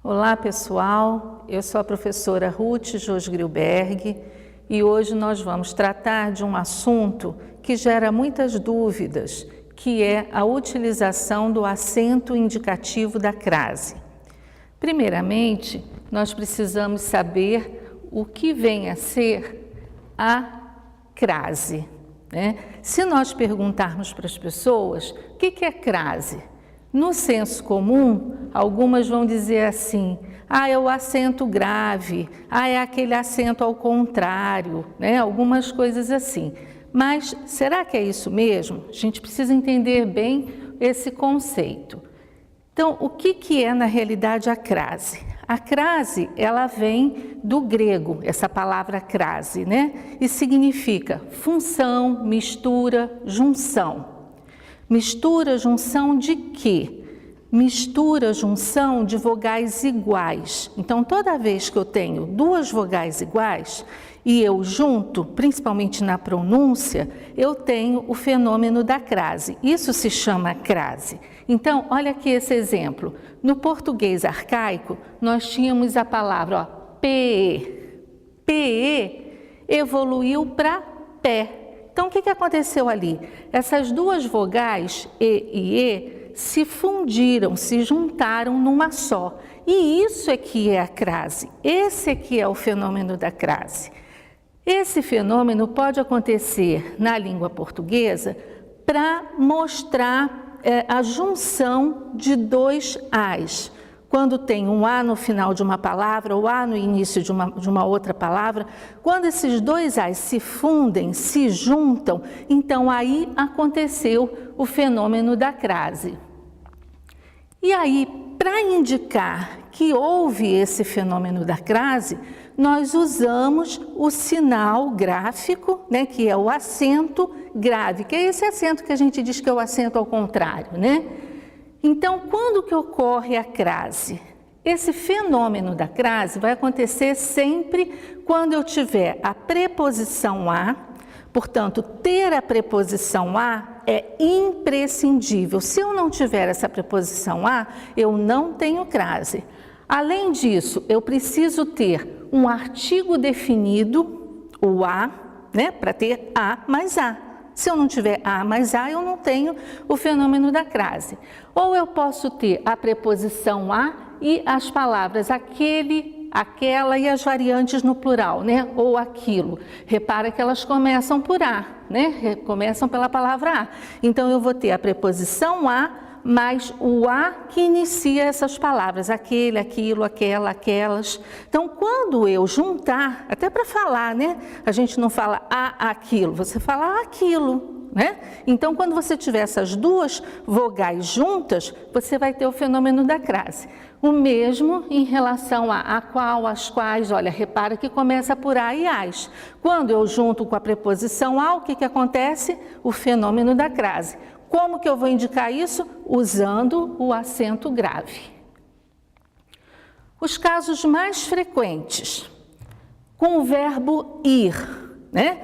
Olá pessoal, eu sou a professora Ruth Josgrilberg e hoje nós vamos tratar de um assunto que gera muitas dúvidas, que é a utilização do acento indicativo da crase. Primeiramente, nós precisamos saber o que vem a ser a crase, né? Se nós perguntarmos para as pessoas o que é crase, no senso comum, algumas vão dizer assim, é o acento grave, é aquele acento ao contrário, né? Algumas coisas assim. Mas será que é isso mesmo? A gente precisa entender bem esse conceito. Então, o que é na realidade a crase? A crase, ela vem do grego, essa palavra crase, né? E significa função, mistura, junção. Mistura, junção de quê? Mistura, junção de vogais iguais. Então, toda vez que eu tenho duas vogais iguais e eu junto, principalmente na pronúncia, eu tenho o fenômeno da crase. Isso se chama crase. Então, olha aqui esse exemplo. No português arcaico, nós tínhamos a palavra PE. PE evoluiu para pé. Então, o que aconteceu ali? Essas duas vogais, E e E, se fundiram, se juntaram numa só. E isso é que é a crase. Esse é que é o fenômeno da crase. Esse fenômeno pode acontecer na língua portuguesa para mostrar a junção de dois As. Quando tem um A no final de uma palavra ou A no início de uma outra palavra, quando esses dois As se fundem, se juntam, então aí aconteceu o fenômeno da crase. E aí, para indicar que houve esse fenômeno da crase, nós usamos o sinal gráfico, né, que é o acento grave, que é esse acento que a gente diz que é o acento ao contrário, né? Então, quando que ocorre a crase? Esse fenômeno da crase vai acontecer sempre quando eu tiver a preposição a, portanto, ter a preposição a é imprescindível. Se eu não tiver essa preposição a, eu não tenho crase. Além disso, eu preciso ter um artigo definido, o a, né, para ter a mais a. Se eu não tiver a mais a, eu não tenho o fenômeno da crase. Ou eu posso ter a preposição a e as palavras aquele, aquela e as variantes no plural, né? Ou aquilo. Repara que elas começam por a, né? Começam pela palavra a. Então, eu vou ter a preposição a mais o a que inicia essas palavras, aquele, aquilo, aquela, aquelas. Então, quando eu juntar, até para falar, né? A gente não fala aquilo, você fala aquilo, né? Então, quando você tiver essas duas vogais juntas, você vai ter o fenômeno da crase. O mesmo em relação a qual, as quais, olha, repara que começa por a e as. Quando eu junto com a preposição a, o que acontece? O fenômeno da crase. Como que eu vou indicar isso? Usando o acento grave. Os casos mais frequentes, com o verbo ir, né?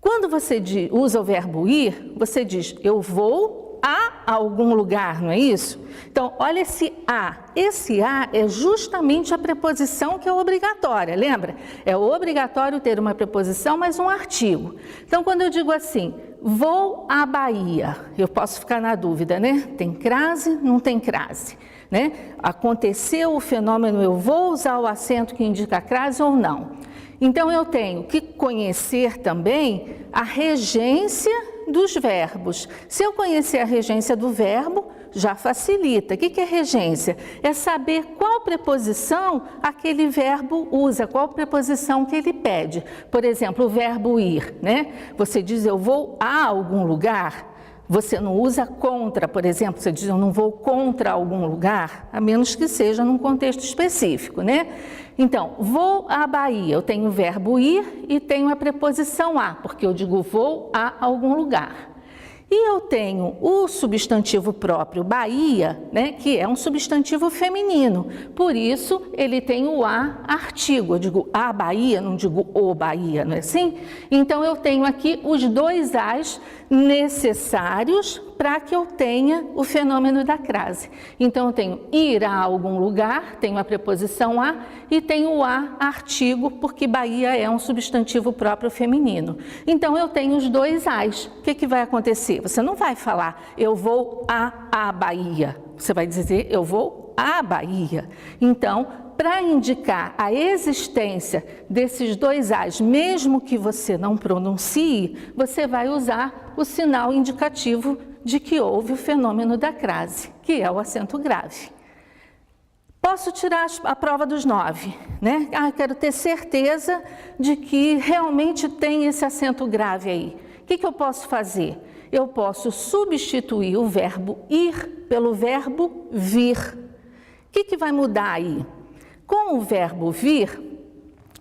Quando você usa o verbo ir, você diz, eu vou a algum lugar, não é isso? Então, olha esse a. Esse a é justamente a preposição que é obrigatória, lembra? É obrigatório ter uma preposição mais um artigo. Então, quando eu digo assim, vou à Bahia, eu posso ficar na dúvida, né? Tem crase, não tem crase, né? Aconteceu o fenômeno, eu vou usar o acento que indica a crase ou não? Então, eu tenho que conhecer também a regência dos verbos. Se eu conhecer a regência do verbo, já facilita. O que é regência? É saber qual preposição aquele verbo usa, qual preposição que ele pede. Por exemplo, o verbo ir, né? Você diz, eu vou a algum lugar. Você não usa contra, por exemplo, você diz, eu não vou contra algum lugar, a menos que seja num contexto específico, né? Então, vou à Bahia, eu tenho o verbo ir e tenho a preposição a, porque eu digo vou a algum lugar. E eu tenho o substantivo próprio Bahia, né, que é um substantivo feminino. Por isso, ele tem o a artigo. Eu digo a Bahia, não digo o Bahia, não é assim? Então, eu tenho aqui os dois as necessários para que eu tenha o fenômeno da crase. Então, eu tenho ir a algum lugar, tenho a preposição a, e tenho o a artigo, porque Bahia é um substantivo próprio feminino. Então, eu tenho os dois as. O que vai acontecer? Você não vai falar, eu vou a Bahia. Você vai dizer, eu vou à Bahia. Então, para indicar a existência desses dois as, mesmo que você não pronuncie, você vai usar o sinal indicativo de que houve o fenômeno da crase, que é o acento grave. Posso tirar a prova dos 9, né? Quero ter certeza de que realmente tem esse acento grave aí. O que eu posso fazer? Eu posso substituir o verbo ir pelo verbo vir. O que vai mudar aí? Com o verbo vir,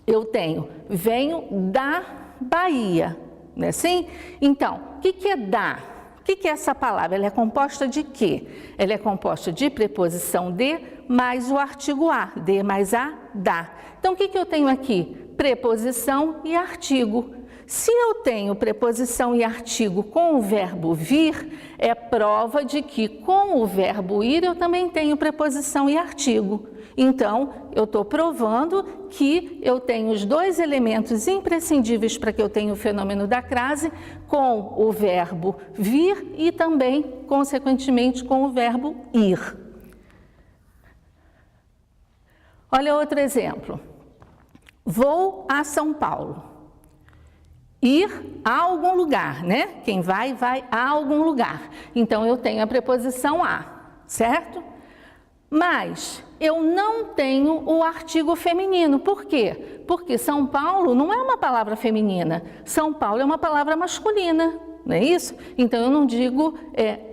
eu tenho, venho da Bahia, não é assim? Então, o que é da? O que é essa palavra? Ela é composta de quê? Ela é composta de preposição de mais o artigo a, de mais a, da. Então, o que eu tenho aqui? Preposição e artigo. Se eu tenho preposição e artigo com o verbo vir, é prova de que com o verbo ir eu também tenho preposição e artigo. Então, eu estou provando que eu tenho os dois elementos imprescindíveis para que eu tenha o fenômeno da crase, com o verbo vir e também, consequentemente, com o verbo ir. Olha outro exemplo. Vou a São Paulo. Ir a algum lugar, né? Quem vai a algum lugar. Então, eu tenho a preposição a, certo? Mas eu não tenho o artigo feminino. Por quê? Porque São Paulo não é uma palavra feminina. São Paulo é uma palavra masculina, não é isso? Então, eu não digo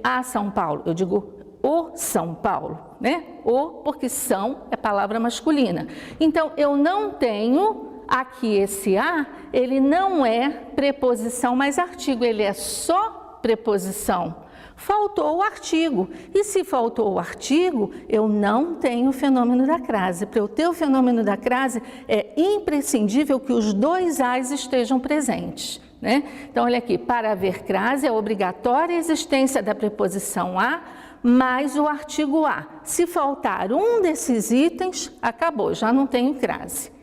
a São Paulo, eu digo o São Paulo, né? O, porque São é palavra masculina. Então, eu não tenho aqui esse a, ele não é preposição mais artigo, ele é só preposição. Faltou o artigo. E se faltou o artigo, eu não tenho o fenômeno da crase. Para eu ter o fenômeno da crase, é imprescindível que os dois as estejam presentes, né? Então, olha aqui, para haver crase é obrigatória a existência da preposição a mais o artigo a. Se faltar um desses itens, acabou, já não tenho crase.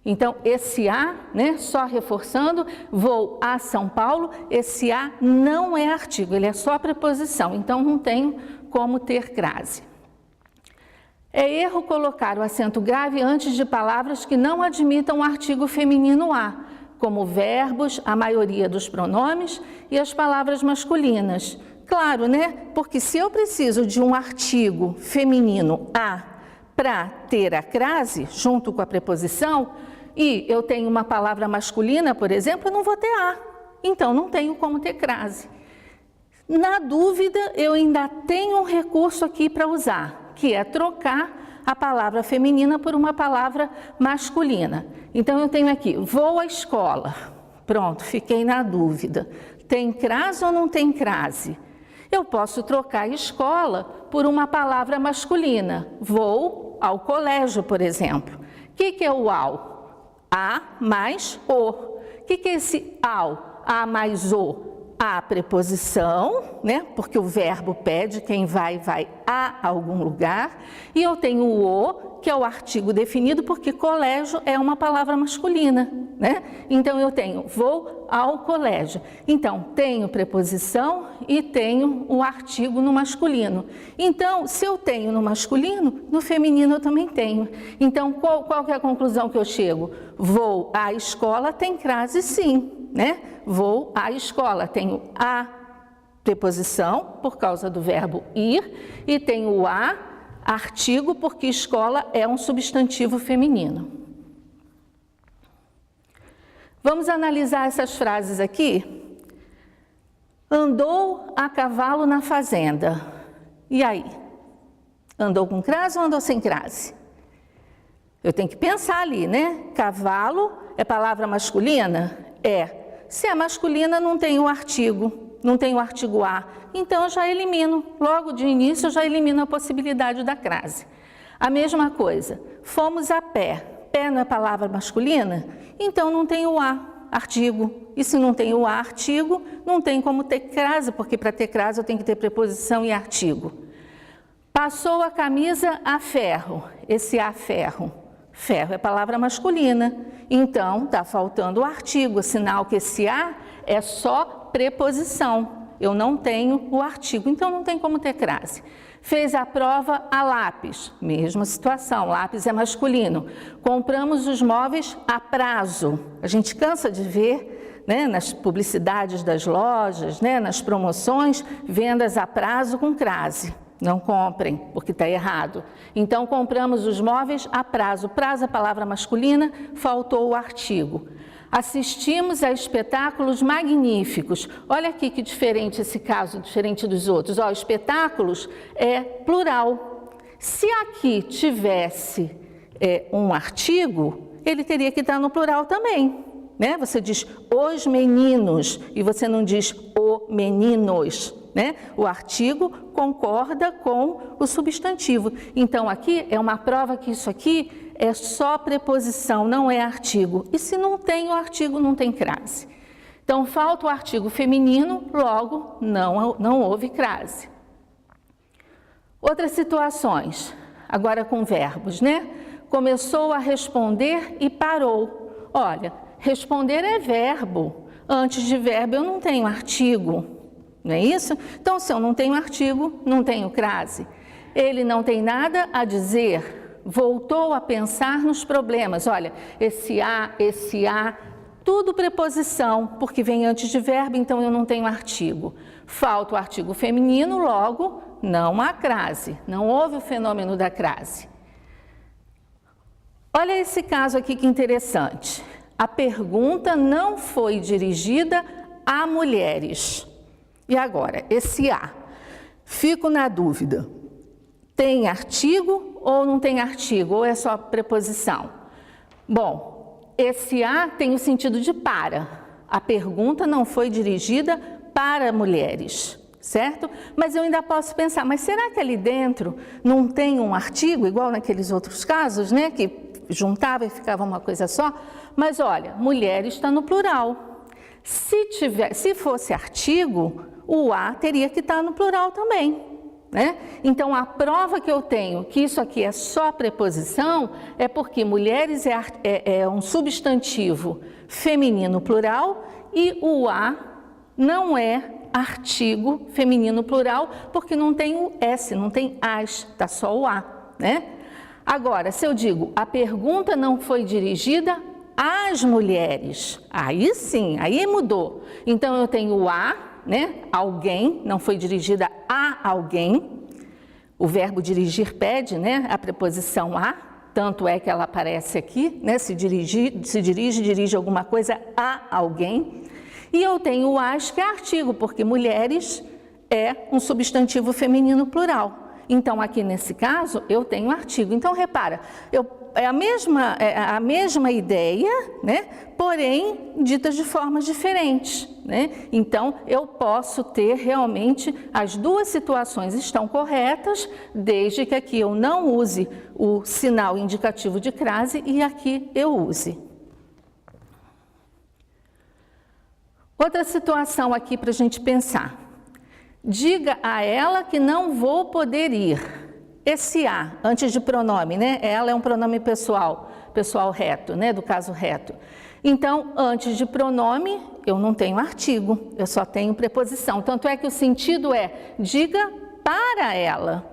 Então, esse a, né, só reforçando, vou a São Paulo, esse a não é artigo, ele é só preposição, então não tenho como ter crase. É erro colocar o acento grave antes de palavras que não admitam o artigo feminino a, como verbos, a maioria dos pronomes e as palavras masculinas. Claro, né? Porque se eu preciso de um artigo feminino a para ter a crase, junto com a preposição, e eu tenho uma palavra masculina, por exemplo, eu não vou ter a. Então, não tenho como ter crase. Na dúvida, eu ainda tenho um recurso aqui para usar, que é trocar a palavra feminina por uma palavra masculina. Então, eu tenho aqui, vou à escola. Pronto, fiquei na dúvida. Tem crase ou não tem crase? Eu posso trocar escola por uma palavra masculina. Vou ao colégio, por exemplo. O que é o ao? A mais o. O que é esse ao? A mais o? A preposição, né? Porque o verbo pede, quem vai a algum lugar. E eu tenho o, que é o artigo definido, porque colégio é uma palavra masculina, né? Então, eu tenho vou ao colégio. Então, tenho preposição e tenho o artigo no masculino. Então, se eu tenho no masculino, no feminino eu também tenho. Então, qual que é a conclusão que eu chego? Vou à escola tem crase sim, né? Vou à escola, tenho a preposição por causa do verbo ir e tenho o a artigo porque escola é um substantivo feminino. Vamos analisar essas frases aqui. Andou a cavalo na fazenda. E aí? Andou com crase ou andou sem crase? Eu tenho que pensar ali, né? Cavalo é palavra masculina? É. Se é masculina, não tem o artigo, não tem o artigo a. Então, eu já elimino, logo de início, eu já elimino a possibilidade da crase. A mesma coisa, fomos a pé. Pé não é palavra masculina? Então, não tem o a. artigo. E se não tem o a, artigo, não tem como ter crase, porque para ter crase eu tenho que ter preposição e artigo. Passou a camisa a ferro. Esse a, ferro. Ferro é palavra masculina. Então, está faltando o artigo, sinal que esse a é só preposição. Eu não tenho o artigo, então não tem como ter crase. Fez a prova a lápis, mesma situação, lápis é masculino. Compramos os móveis a prazo. A gente cansa de ver, né, nas publicidades das lojas, né, nas promoções, vendas a prazo com crase. Não comprem, porque está errado. Então, compramos os móveis a prazo. Prazo é palavra masculina, faltou o artigo. Assistimos a espetáculos magníficos. Olha aqui que diferente esse caso, diferente dos outros. Ó, espetáculos é plural. Se aqui tivesse um artigo, ele teria que estar no plural também, né? Você diz os meninos e você não diz o meninos, né? O artigo concorda com o substantivo. Então, aqui é uma prova que isso aqui é só preposição, não é artigo. E se não tem o artigo, não tem crase. Então, falta o artigo feminino, logo não houve crase. Outras situações, agora com verbos, né? Começou a responder e parou. Olha, responder é verbo. Antes de verbo eu não tenho artigo, não é isso? Então, se eu não tenho artigo, não tenho crase. Ele não tem nada a dizer. Voltou a pensar nos problemas. Olha, esse a, tudo preposição, porque vem antes de verbo, então eu não tenho artigo. Falta o artigo feminino, logo não há crase, não houve o fenômeno da crase. Olha esse caso aqui que interessante. A pergunta não foi dirigida a mulheres. E agora, esse a, fico na dúvida. Tem artigo ou não tem artigo? Ou é só preposição? Bom, esse a tem o sentido de para. A pergunta não foi dirigida para mulheres, certo? Mas eu ainda posso pensar, mas será que ali dentro não tem um artigo, igual naqueles outros casos, né? Que juntava e ficava uma coisa só? Mas olha, mulheres está no plural. Se fosse artigo, o a teria que estar no plural também. Né? Então, a prova que eu tenho que isso aqui é só preposição é porque mulheres é um substantivo feminino plural e o a não é artigo feminino plural porque não tem o S, não tem as, está só o a. Né? Agora, se eu digo a pergunta não foi dirigida às mulheres, aí sim, aí mudou. Então, eu tenho o a, né? Alguém, não foi dirigida a alguém. O verbo dirigir pede, né? A preposição a, tanto é que ela aparece aqui, né? Se dirige alguma coisa a alguém. E eu tenho o as, que é artigo, porque mulheres é um substantivo feminino plural. Então, aqui nesse caso, eu tenho artigo. Então, repara, é a mesma ideia, né? Porém, ditas de formas diferentes, né? Então, eu posso ter realmente as duas situações estão corretas, desde que aqui eu não use o sinal indicativo de crase e aqui eu use. Outra situação aqui para a gente pensar. Diga a ela que não vou poder ir. Esse a, antes de pronome, né? Ela é um pronome pessoal reto, né? Do caso reto. Então, antes de pronome, eu não tenho artigo, eu só tenho preposição. Tanto é que o sentido é, diga para ela.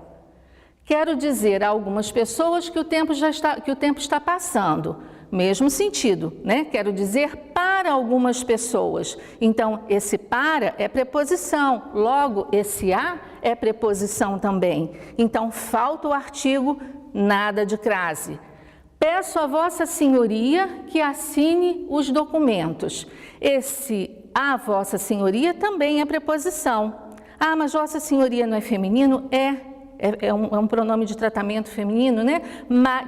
Quero dizer a algumas pessoas que o tempo está passando. Mesmo sentido, né? Quero dizer para algumas pessoas. Então, esse para é preposição, logo esse a é preposição também. Então, falta o artigo, nada de crase. Peço a Vossa Senhoria que assine os documentos. Esse a Vossa Senhoria também é preposição. Ah, mas Vossa Senhoria não é feminino? É um pronome de tratamento feminino, né?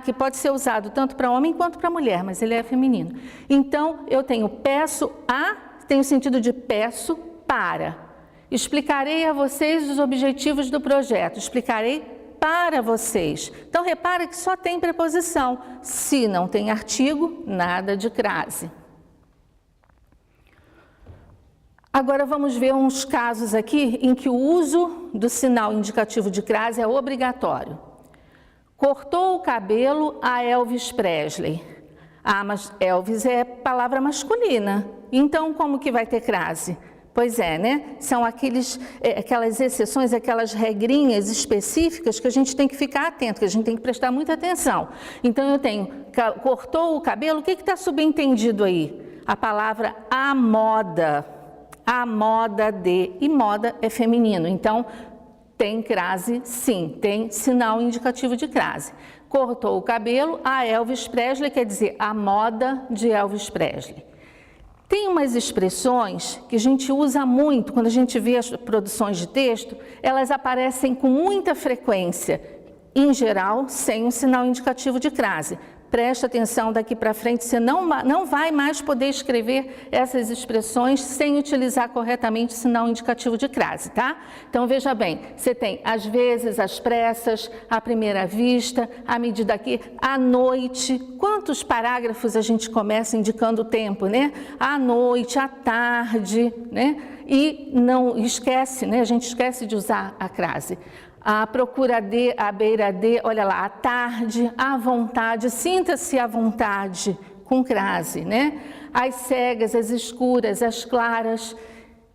Que pode ser usado tanto para homem quanto para mulher, mas ele é feminino. Então, eu tenho peço a, tem o sentido de peço para. Explicarei a vocês os objetivos do projeto, explicarei para vocês. Então, repara que só tem preposição. Se não tem artigo, nada de crase. Agora vamos ver uns casos aqui em que o uso do sinal indicativo de crase é obrigatório. Cortou o cabelo a Elvis Presley. Ah, mas Elvis é palavra masculina, então como que vai ter crase? Pois é, né? São aquelas exceções, aquelas regrinhas específicas que a gente tem que ficar atento, que a gente tem que prestar muita atenção. Então eu tenho, cortou o cabelo, o que está subentendido aí? A palavra a moda de, e moda é feminino, então tem crase sim, tem sinal indicativo de crase. Cortou o cabelo a Elvis Presley, quer dizer, a moda de Elvis Presley. Tem umas expressões que a gente usa muito, quando a gente vê as produções de texto, elas aparecem com muita frequência, em geral, sem um sinal indicativo de crase. Presta atenção, daqui para frente, você não vai mais poder escrever essas expressões sem utilizar corretamente o sinal indicativo de crase, tá? Então, veja bem, você tem, às vezes, às pressas, à primeira vista, à medida que, à noite. Quantos parágrafos a gente começa indicando o tempo, né? À noite, à tarde, né? E não esquece, né? A gente esquece de usar a crase. A procura de, à beira de, olha lá, à tarde, à vontade, sinta-se à vontade, com crase, né? As cegas, as escuras, as claras.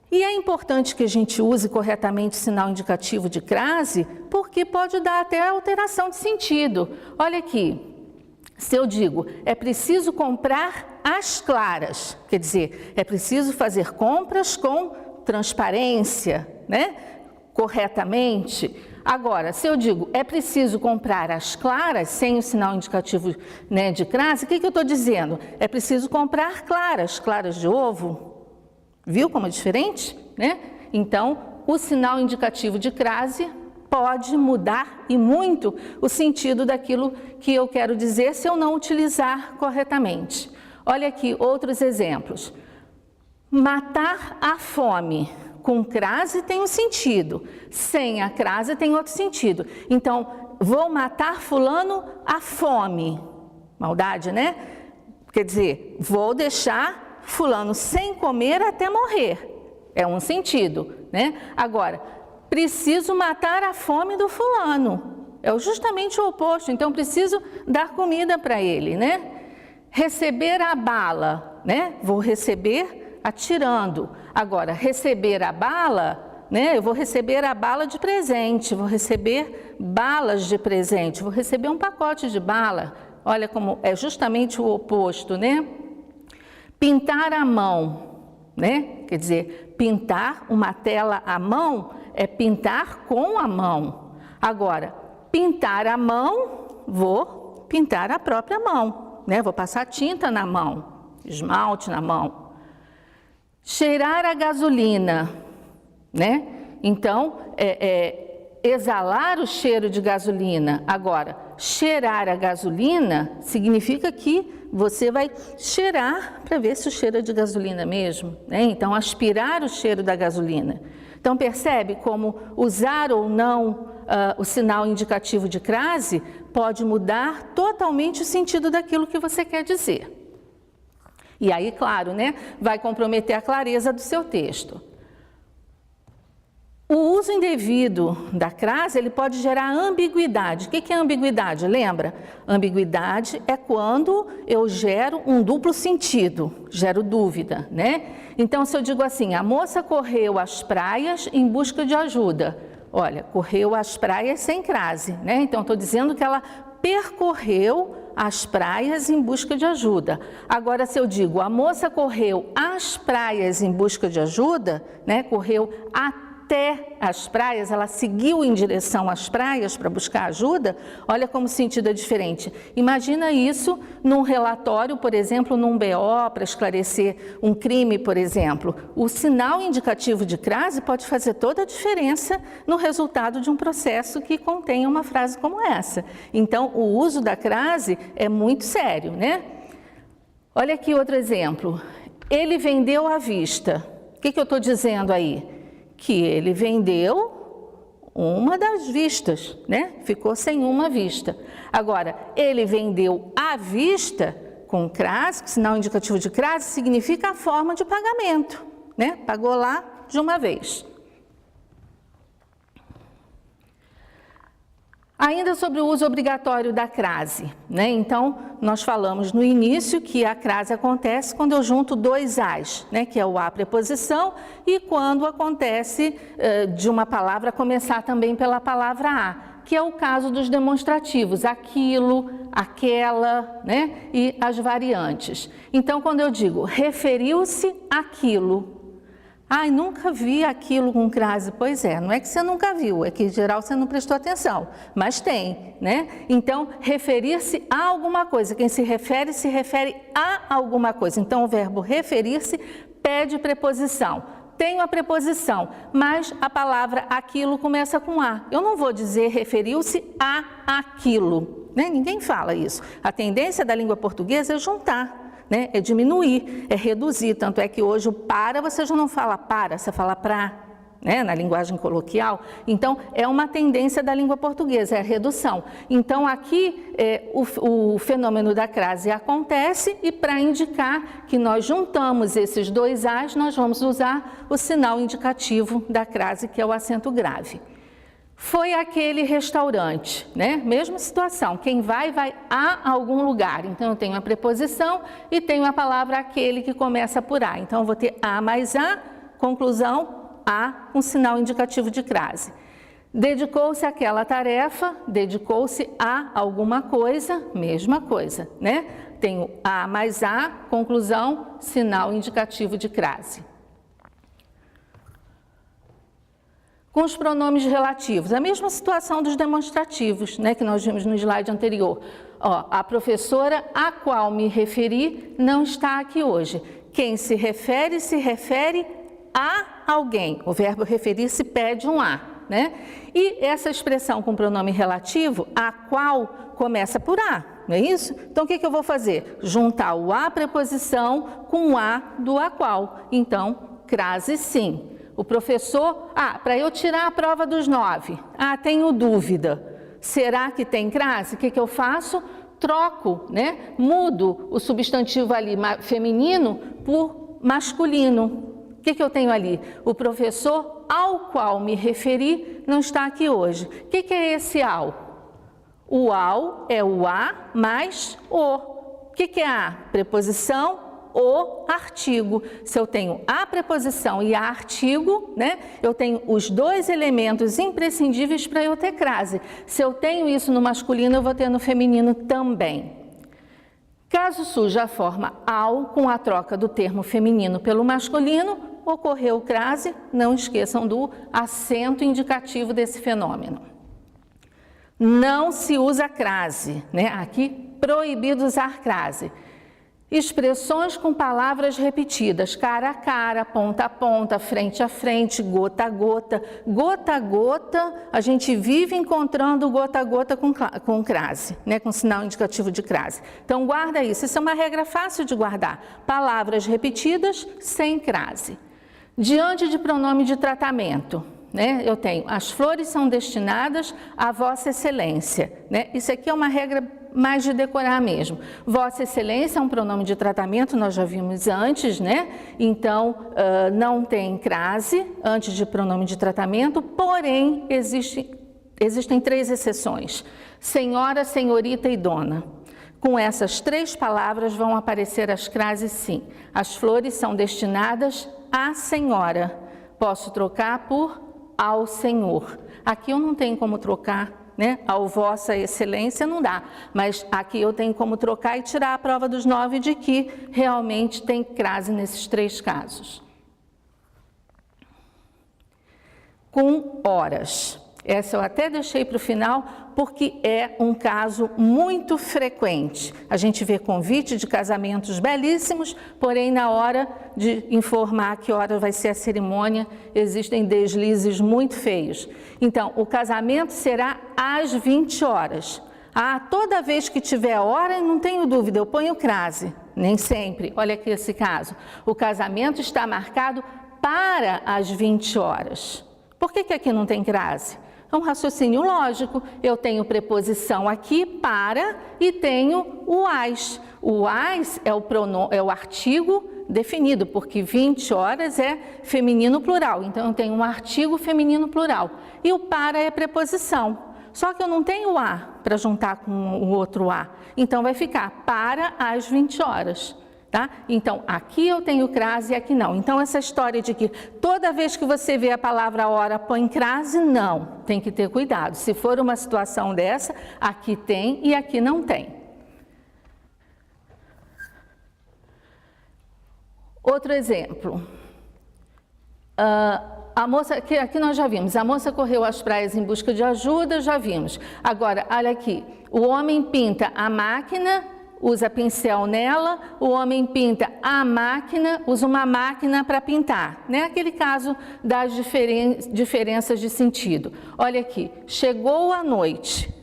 E é importante que a gente use corretamente o sinal indicativo de crase, porque pode dar até alteração de sentido. Olha aqui, se eu digo, é preciso comprar as claras, quer dizer, é preciso fazer compras com transparência, né? Corretamente. Agora, se eu digo, é preciso comprar as claras, sem o sinal indicativo, né, de crase, o que eu estou dizendo? É preciso comprar claras, claras de ovo. Viu como é diferente? Né? Então, o sinal indicativo de crase pode mudar e muito o sentido daquilo que eu quero dizer se eu não utilizar corretamente. Olha aqui outros exemplos. Matar a fome. Com crase tem um sentido, sem a crase tem outro sentido. Então, vou matar fulano à fome. Maldade, né? Quer dizer, vou deixar fulano sem comer até morrer. É um sentido, né? Agora, preciso matar a fome do fulano. É justamente o oposto, então preciso dar comida para ele, né? Receber a bala, né? Vou receber atirando. Agora, receber a bala, né? Eu vou receber a bala de presente, vou receber balas de presente, vou receber um pacote de bala. Olha como é justamente o oposto, né? Pintar à mão, né? Quer dizer, pintar uma tela à mão é pintar com a mão. Agora, pintar a mão, vou pintar a própria mão, né? Vou passar tinta na mão, esmalte na mão. Cheirar a gasolina, né? Então, exalar o cheiro de gasolina. Agora, cheirar a gasolina significa que você vai cheirar para ver se o cheiro é de gasolina mesmo, né? Então, aspirar o cheiro da gasolina. Então, percebe como usar ou não o sinal indicativo de crase pode mudar totalmente o sentido daquilo que você quer dizer. E aí, claro, né, vai comprometer a clareza do seu texto. O uso indevido da crase, ele pode gerar ambiguidade. O que é ambiguidade? Lembra? Ambiguidade é quando eu gero um duplo sentido, gero dúvida, né? Então, se eu digo assim, a moça correu às praias em busca de ajuda. Olha, correu às praias sem crase, né? Então, estou dizendo que ela percorreu as praias em busca de ajuda. Agora, se eu digo, a moça correu às praias em busca de ajuda, né? Correu até as praias, ela seguiu em direção às praias para buscar ajuda, olha como o sentido é diferente. Imagina isso num relatório, por exemplo, num BO, para esclarecer um crime, por exemplo. O sinal indicativo de crase pode fazer toda a diferença no resultado de um processo que contém uma frase como essa. Então, o uso da crase é muito sério, né? Olha aqui outro exemplo. Ele vendeu à vista. O que eu estou dizendo aí? Que ele vendeu uma das vistas, né? Ficou sem uma vista. Agora, ele vendeu à vista com crase, sinal indicativo de crase, significa a forma de pagamento. né? Pagou lá de uma vez. Ainda sobre o uso obrigatório da crase, né? Então, nós falamos no início que a crase acontece quando eu junto dois as, né? Que é o a preposição, e quando acontece de uma palavra começar também pela palavra a, que é o caso dos demonstrativos, aquilo, aquela, né? E as variantes. Então, quando eu digo referiu-se àquilo, ai, nunca vi aquilo com crase. Pois é, não é que você nunca viu, é que em geral você não prestou atenção, mas tem, né? Então, referir-se a alguma coisa, quem se refere a alguma coisa. Então, o verbo referir-se pede preposição. Tenho a preposição, mas a palavra aquilo começa com a. Eu não vou dizer referiu-se a aquilo, né? Ninguém fala isso. A tendência da língua portuguesa é juntar. Né? É diminuir, é reduzir, tanto é que hoje o para você já não fala para, você fala pra, né? Na linguagem coloquial. Então, é uma tendência da língua portuguesa, é a redução. Então, aqui o fenômeno da crase acontece e para indicar que nós juntamos esses dois as, nós vamos usar o sinal indicativo da crase, que é o acento grave. Foi aquele restaurante, né? Mesma situação, quem vai a algum lugar. Então, eu tenho a preposição e tenho a palavra aquele que começa por a. Então, eu vou ter a mais a, conclusão, a, com sinal indicativo de crase. Dedicou-se àquela tarefa, dedicou-se a alguma coisa, mesma coisa, né? Tenho a mais a, conclusão, sinal indicativo de crase. Com os pronomes relativos, a mesma situação dos demonstrativos, né, que nós vimos no slide anterior. Ó, a professora a qual me referi não está aqui hoje. Quem se refere a alguém. O verbo referir-se pede um a, né? E essa expressão com pronome relativo, a qual, começa por a, não é isso? Então, o que eu vou fazer? Juntar o a preposição com o a do a qual. Então, crase sim. O professor, para eu tirar a prova dos 9, tenho dúvida, será que tem crase? O que eu faço? Troco, né? Mudo o substantivo ali feminino por masculino. O que eu tenho ali? O professor ao qual me referi não está aqui hoje. O que é esse ao? O ao é o a mais o. O que é a? Preposição o artigo. Se eu tenho a preposição e a artigo, né, eu tenho os dois elementos imprescindíveis para eu ter crase. Se eu tenho isso no masculino, eu vou ter no feminino também. Caso surja a forma ao, com a troca do termo feminino pelo masculino, ocorreu crase, não esqueçam do acento indicativo desse fenômeno. Não se usa crase, né? Aqui, proibido usar crase. Expressões com palavras repetidas, cara a cara, ponta a ponta, frente a frente, gota a gota. Gota a gota, a gente vive encontrando gota a gota com crase, né? Com sinal indicativo de crase. Então, guarda isso. Isso é uma regra fácil de guardar. Palavras repetidas sem crase. Diante de pronome de tratamento, né? Eu tenho, as flores são destinadas a Vossa Excelência, né? Isso aqui é uma regra mais de decorar mesmo. Vossa Excelência é um pronome de tratamento, nós já vimos antes, né? Então, não tem crase antes de pronome de tratamento, porém, existem 3 exceções. Senhora, senhorita e dona. Com essas 3 palavras vão aparecer as crases sim. As flores são destinadas à senhora. Posso trocar por ao senhor. Aqui eu não tenho como trocar, né? Ao Vossa Excelência não dá, mas aqui eu tenho como trocar e tirar a prova dos 9 de que realmente tem crase nesses 3 casos. Com horas. Essa eu até deixei para o final porque é um caso muito frequente. A gente vê convite de casamentos belíssimos, porém na hora de informar que hora vai ser a cerimônia, existem deslizes muito feios. Então, o casamento será às 20 horas. Toda vez que tiver hora, não tenho dúvida, eu ponho crase. Nem sempre. Olha aqui esse caso. O casamento está marcado para as 20 horas. Por que aqui não tem crase? É um raciocínio lógico. Eu tenho preposição aqui para e tenho o as. O as é o artigo definido, porque 20 horas é feminino plural, então eu tenho um artigo feminino plural. E o para é preposição, só que eu não tenho a para juntar com o outro a, então vai ficar para as 20 horas. Tá? Então, aqui eu tenho crase e aqui não. Então, essa história de que toda vez que você vê a palavra hora põe crase, não. Tem que ter cuidado. Se for uma situação dessa, aqui tem e aqui não tem. Outro exemplo. A moça, aqui nós já vimos, a moça correu às praias em busca de ajuda, já vimos. Agora, olha aqui, o homem pinta a máquina, usa pincel nela, o homem pinta a máquina, usa uma máquina para pintar, né? Aquele caso das diferenças de sentido. Olha aqui, chegou a noite,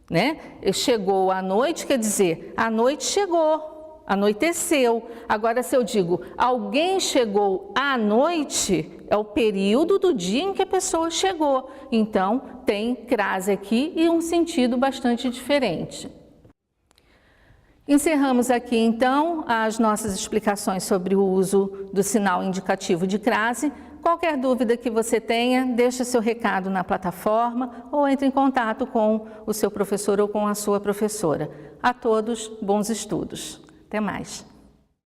né? Chegou a noite quer dizer, a noite chegou, anoiteceu. Agora, se eu digo, alguém chegou à noite, é o período do dia em que a pessoa chegou. Então, tem crase aqui e um sentido bastante diferente. Encerramos aqui, então, as nossas explicações sobre o uso do sinal indicativo de crase. Qualquer dúvida que você tenha, deixe seu recado na plataforma ou entre em contato com o seu professor ou com a sua professora. A todos, bons estudos. Até mais.